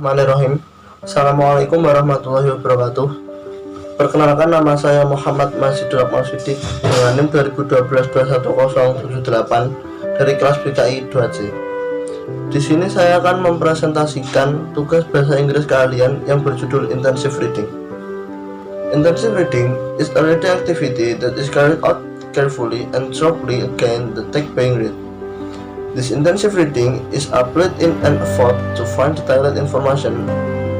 Bismillahirrahmanirrahim. Assalamualaikum warahmatullahi wabarakatuh. Perkenalkan, nama saya Muhammad Masjidul Akmal Siddiq dengan NIM 2012-21078 dari kelas PKI 2C. Di sini saya akan mempresentasikan tugas bahasa Inggris kalian yang berjudul Intensive Reading. Intensive reading is a reading activity that is carried out carefully and thoroughly against the text being read. This intensive reading is applied in an effort to find detailed information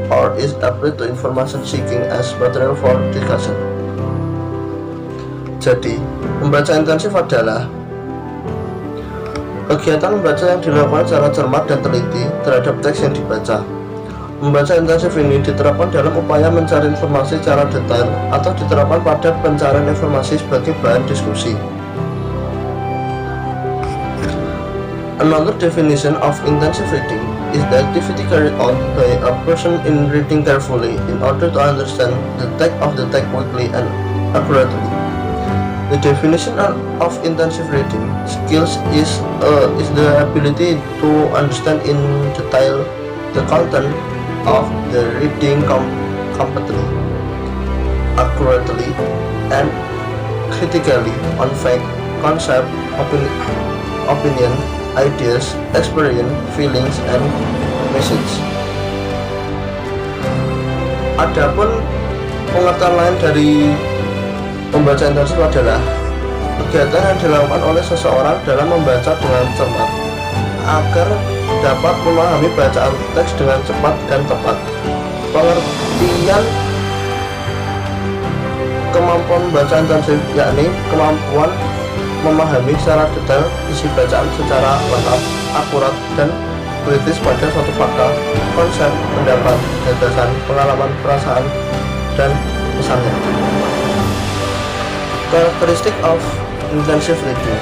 or is applied to information seeking as material for discussion. Jadi, membaca intensif adalah kegiatan membaca yang dilakukan secara cermat dan teliti terhadap teks yang dibaca. Membaca intensif ini diterapkan dalam upaya mencari informasi secara detail atau diterapkan pada pencarian informasi sebagai bahan diskusi. Another definition of intensive reading is the activity carried out by a person in reading carefully in order to understand the text of the text quickly and accurately. The definition of intensive reading skills is the ability to understand in detail the content of the reading completely, accurately, and critically on fact, concept, opinion, ideas, experience, feelings, and message. Adapun pengertian lain dari membaca intensif adalah kegiatan yang dilakukan oleh seseorang dalam membaca dengan cermat agar dapat memahami bacaan teks dengan cepat dan tepat. Pengertian kemampuan membaca intensif yakni kemampuan memahami secara detail isi bacaan secara lengkap, akurat, dan kritis pada suatu fakta, konsep, pendapat, gagasan, pengalaman, perasaan, dan pesannya. Karakteristik of intensive reading.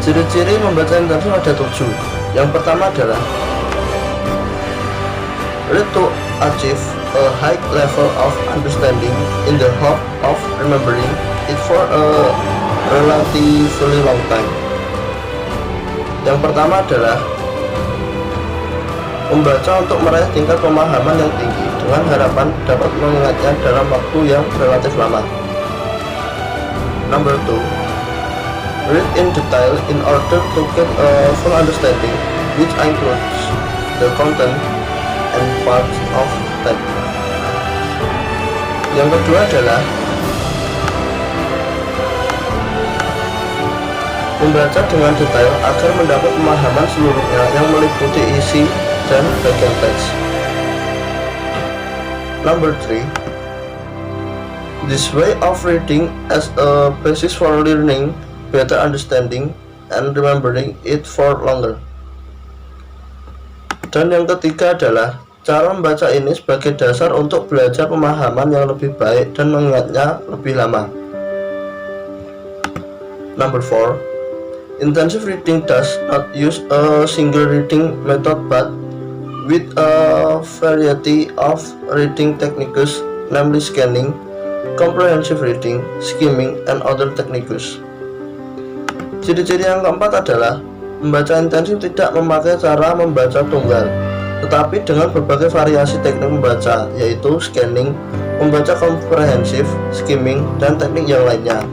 Ciri-ciri membaca intensif ada 7. Yang pertama adalah read to achieve a high level of understanding in the hope of remembering it for a relatively long time. Yang pertama adalah membaca untuk meraih tingkat pemahaman yang tinggi dengan harapan dapat mengingatnya dalam waktu yang relatif lama. Number 2, read in detail in order to get a full understanding, which includes the content and parts of text. Yang kedua adalah membaca dengan detail agar mendapat pemahaman seluruhnya yang meliputi isi dan bagian teks. Number 3, this way of reading as a basis for learning, better understanding, and remembering it for longer. Dan yang ketiga adalah cara membaca ini sebagai dasar untuk belajar pemahaman yang lebih baik dan mengingatnya lebih lama. Number 4, intensive reading does not use a single reading method but with a variety of reading techniques, namely scanning, comprehensive reading, skimming, and other techniques. Ciri-ciri yang keempat adalah membaca intensif tidak memakai cara membaca tunggal, tetapi dengan berbagai variasi teknik membaca, yaitu scanning, membaca komprehensif, skimming, dan teknik yang lainnya.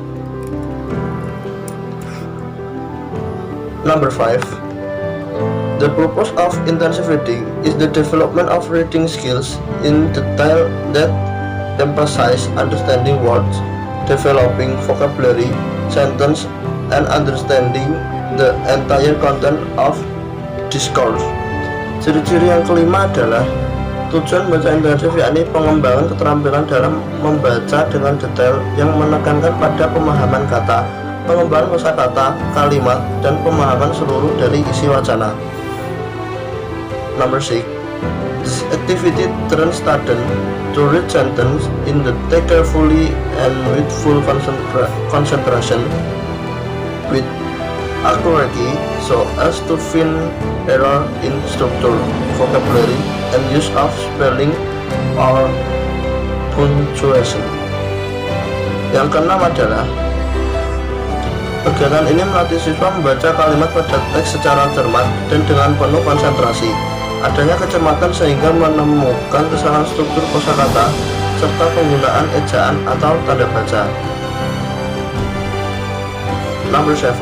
Number 5, the purpose of intensive reading is the development of reading skills in detail that emphasize understanding words, developing vocabulary, sentence, and understanding the entire content of discourse. Ciri-ciri yang kelima adalah tujuan membaca intensif yakni pengembangan keterampilan dalam membaca dengan detail yang menekankan pada pemahaman kata, pengembangan kosakata, kalimat, dan pemahaman seluruh dari isi wacana. Number 6, this activity trains students to read sentence in the text carefully and with full concentration, with accuracy so as to find error in structure, vocabulary, and use of spelling or punctuation. Yang keenam adalah kegiatan ini melatih siswa membaca kalimat pada teks secara cermat dan dengan penuh konsentrasi Adanya kecermatan sehingga menemukan kesalahan struktur kosakata serta penggunaan ejaan atau tanda baca. Number 7.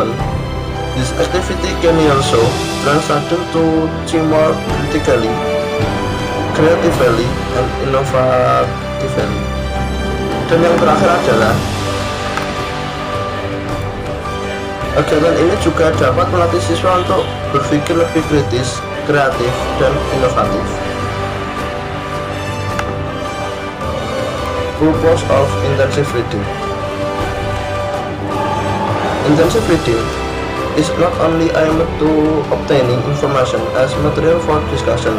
This activity can also translate to think more critically, creatively, and innovatively. Dan yang terakhir adalah kegiatan ini juga dapat melatih siswa untuk berpikir lebih kritis, kreatif, dan inovatif. Purpose of intensive reading. Intensive reading is not only aimed to obtaining information as material for discussion,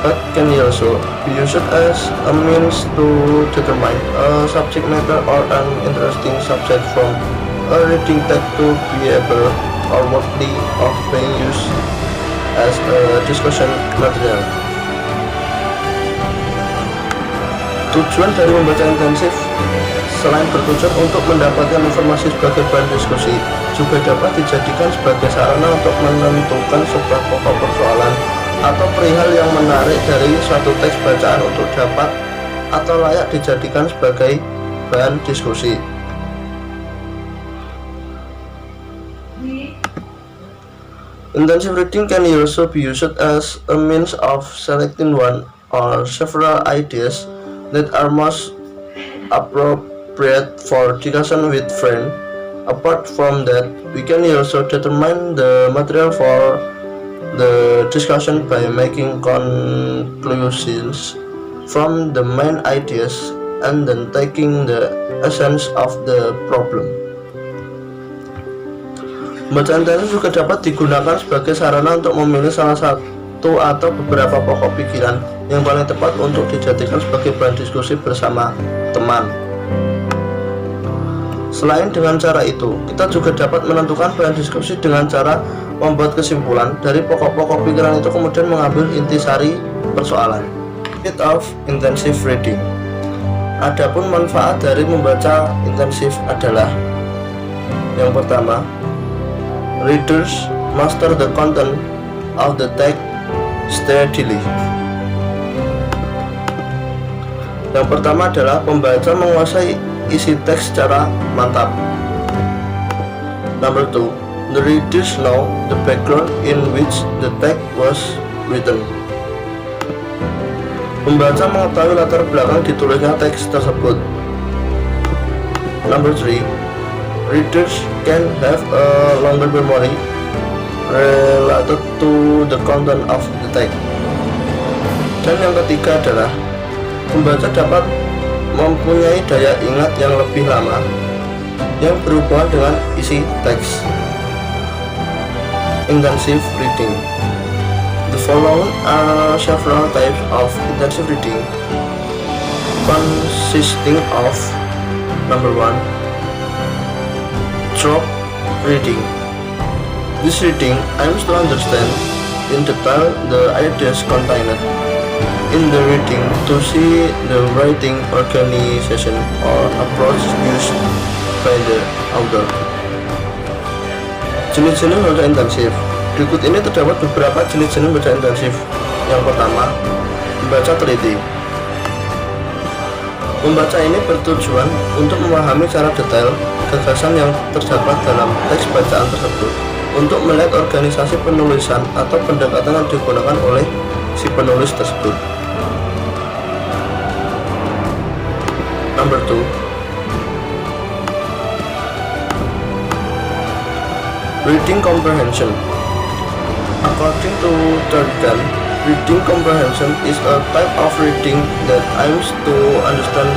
but can also be used as a means to determine a subject matter or an interesting subject from a reading text to be able or worthy of being used as a discussion material. Tujuan dari membaca intensif selain bertujuan untuk mendapatkan informasi sebagai bahan diskusi, juga dapat dijadikan sebagai sarana untuk menentukan sebuah pokok persoalan atau perihal yang menarik dari suatu teks bacaan untuk dapat atau layak dijadikan sebagai bahan diskusi. Intensive reading can also be used as a means of selecting one or several ideas that are most appropriate for discussion with friends. Apart from that, we can also determine the material for the discussion by making conclusions from the main ideas and then taking the essence of the problem. Bacaan intensif juga dapat digunakan sebagai sarana untuk memilih salah satu atau beberapa pokok pikiran yang paling tepat untuk dijadikan sebagai bahan diskusi bersama teman. Selain dengan cara itu, kita juga dapat menentukan bahan diskusi dengan cara membuat kesimpulan dari pokok-pokok pikiran itu, kemudian mengambil intisari persoalan. Benefit of intensive reading. Adapun manfaat dari membaca intensif adalah: yang pertama, readers master the content of the text steadily. Yang pertama adalah pembaca menguasai isi teks secara mantap. Number 2, the readers know the background in which the text was written. Pembaca mengetahui latar belakang ditulisnya teks tersebut. Number 3, readers can have a longer memory related to the content of the text. Dan yang ketiga adalah pembaca dapat mempunyai daya ingat yang lebih lama yang berhubungan dengan isi teks. Intensive reading. The following are several types of intensive reading, consisting of: number 1, rote reading. This reading aims to understand in detail the ideas contained in the reading, to see the writing organization or approach used by the author. Jenis-jenis baca intensif. Berikut ini terdapat beberapa jenis-jenis baca intensif. Yang pertama, membaca teliti. Membaca ini bertujuan untuk memahami secara detail gagasan yang terdapat dalam teks bacaan tersebut, untuk melihat organisasi penulisan atau pendekatan yang digunakan oleh si penulis tersebut. Number 2, reading comprehension. According to Turkhan, reading comprehension is a type of reading that aims to understand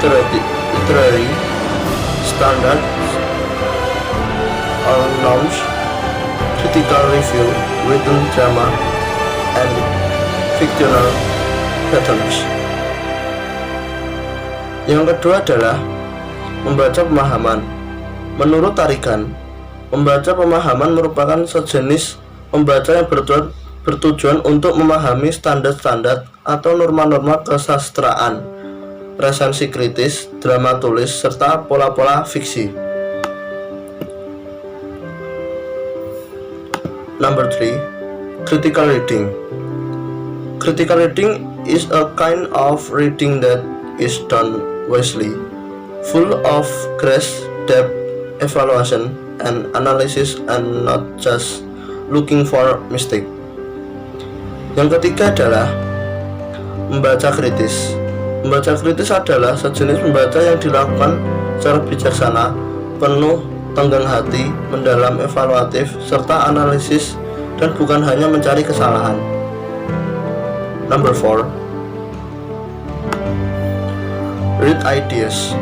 literary standards or norms, critical review, written drama, and fictional patterns. Yang kedua adalah membaca pemahaman. Menurut Turkhan, membaca pemahaman merupakan sejenis membaca yang bertujuan untuk memahami standar-standar atau norma-norma kesastraan, resensi kritis, drama tulis, serta pola-pola fiksi. Number 3, critical reading. Critical reading is a kind of reading that is done wisely, full of grace, depth, evaluation, and analysis, and not just looking for mistake. Yang ketiga adalah membaca kritis. Membaca kritis adalah sejenis membaca yang dilakukan secara bijaksana, penuh tenggang hati, mendalam, evaluatif, serta analisis, dan bukan hanya mencari kesalahan. Number 4. Read ideas.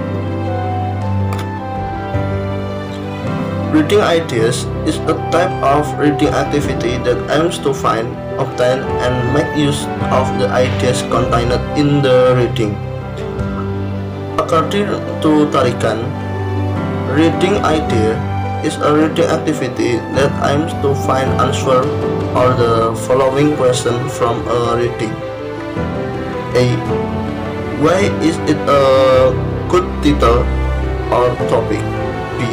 Reading ideas is a type of reading activity that aims to find, obtain, and make use of the ideas contained in the reading. According to Tarikan, reading idea is a reading activity that aims to find answer or the following question from a reading. A. Why is it a good title or topic? B.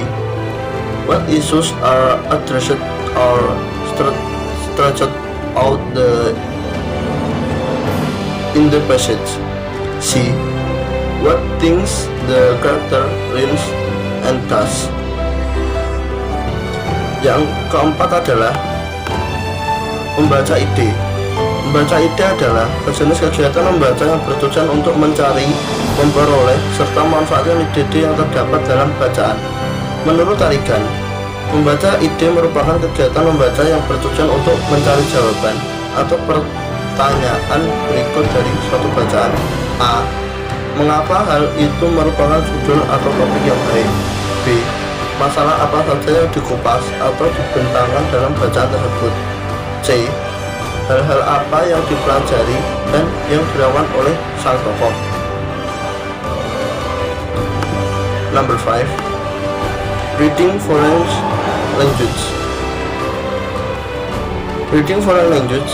What issues are addressed or stretched out in the passage? C. What things the character learns and does? Yang keempat adalah membaca ide. Membaca ide adalah sejenis kegiatan membaca yang bertujuan untuk mencari, memperoleh, serta memanfaatkan ide-ide yang terdapat dalam bacaan. Menurut Tarikan, membaca ide merupakan kegiatan membaca yang bertujuan untuk mencari jawaban atau pertanyaan berikut dari suatu bacaan. A. Mengapa hal itu merupakan judul atau topik yang baik? B. Masalah apa saja yang dikupas atau dibentangkan dalam bacaan tersebut? C. Hal-hal apa yang dipelajari dan yang dilakukan oleh sang tokoh? Number 5. Reading foreign language. Reading foreign language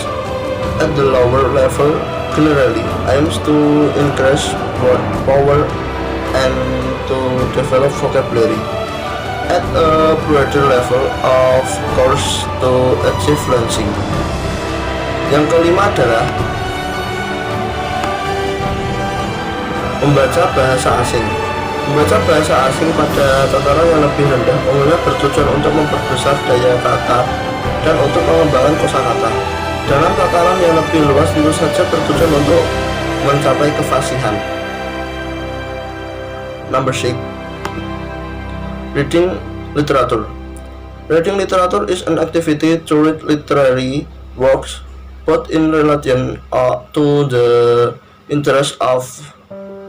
at the lower level generally aims to increase word power and to develop vocabulary. At a broader level, of course, to achieve fluency. Yang kelima adalah membaca bahasa asing. Membaca bahasa asing pada tataran yang lebih rendah umumnya bertujuan untuk memperbesar daya kata dan untuk mengembangkan kosakata. Dalam tataran yang lebih luas tentu saja bertujuan untuk mencapai kefasihan. Number 6. Reading literature. Reading literature is an activity to read literary works both in relation to the interest of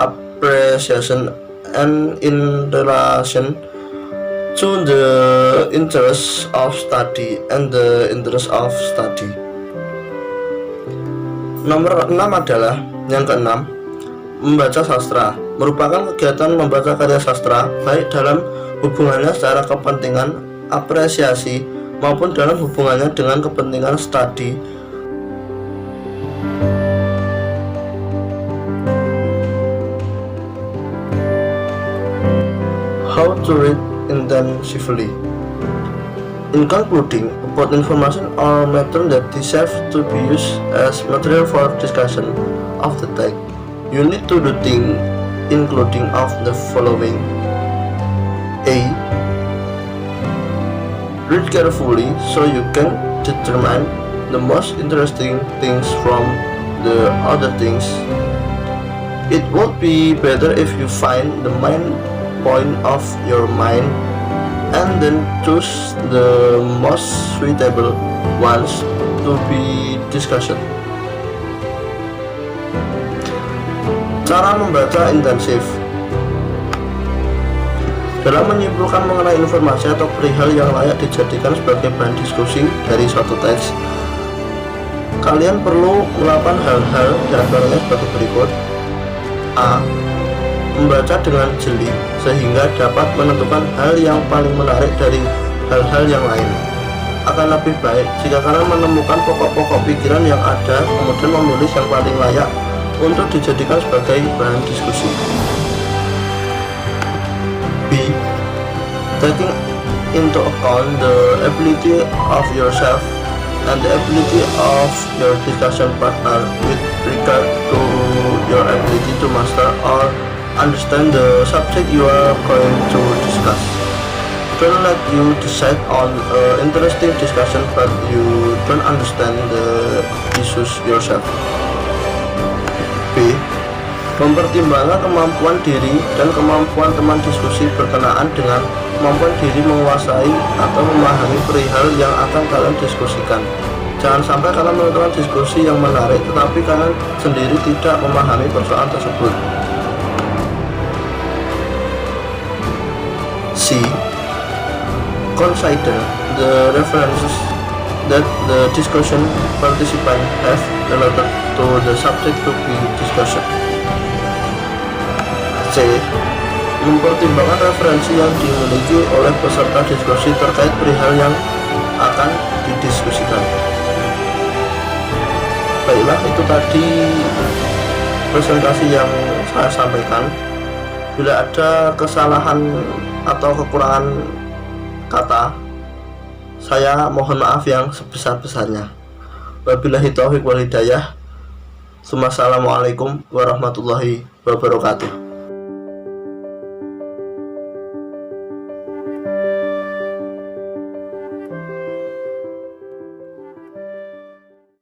appreciation and in relation to the interest of study and the interest of study. Nomor 6 adalah yang keenam, membaca sastra. Merupakan kegiatan membaca karya sastra baik dalam hubungannya secara kepentingan apresiasi maupun dalam hubungannya dengan kepentingan studi. How to read intensively. In concluding about information or matter that deserve to be used as material for discussion of the text, you need to do things including of the following. A. Read carefully so you can determine the most interesting things from the other things. It would be better if you find the main point of your mind and then choose the most suitable ones to be discussed. Cara membaca intensif. Dalam menyimpulkan mengenai informasi atau perihal yang layak dijadikan sebagai bahan diskusi dari suatu teks, kalian perlu melakukan hal-hal diantaranya sebagai berikut. A. Membaca dengan jeli sehingga dapat menentukan hal yang paling menarik dari hal-hal yang lain. Akan lebih baik jika kalian menemukan pokok-pokok pikiran yang ada, kemudian memilih yang paling layak untuk dijadikan sebagai bahan diskusi. B. Taking into account the ability of yourself and the ability of your discussion partner with regard to your ability to master or understand the subject you are going to discuss. Don't let you decide on an interesting discussion but you don't understand the issues yourself. B. Mempertimbangkan kemampuan diri dan kemampuan teman diskusi berkenaan dengan kemampuan diri menguasai atau memahami perihal yang akan kalian diskusikan. Jangan sampai kalian melakukan diskusi yang menarik tetapi kalian sendiri tidak memahami persoalan tersebut. C. Consider the references that the discussion participant have related to the subject to be discussed. C. Mempertimbangkan referensi yang dimiliki oleh peserta diskusi terkait perihal yang akan didiskusikan. Baiklah, itu tadi presentasi yang saya sampaikan. Bila ada kesalahan atau kekurangan kata, saya mohon maaf yang sebesar-besarnya. Wabillahi taufiq wal hidayah. Assalamualaikum warahmatullahi wabarakatuh.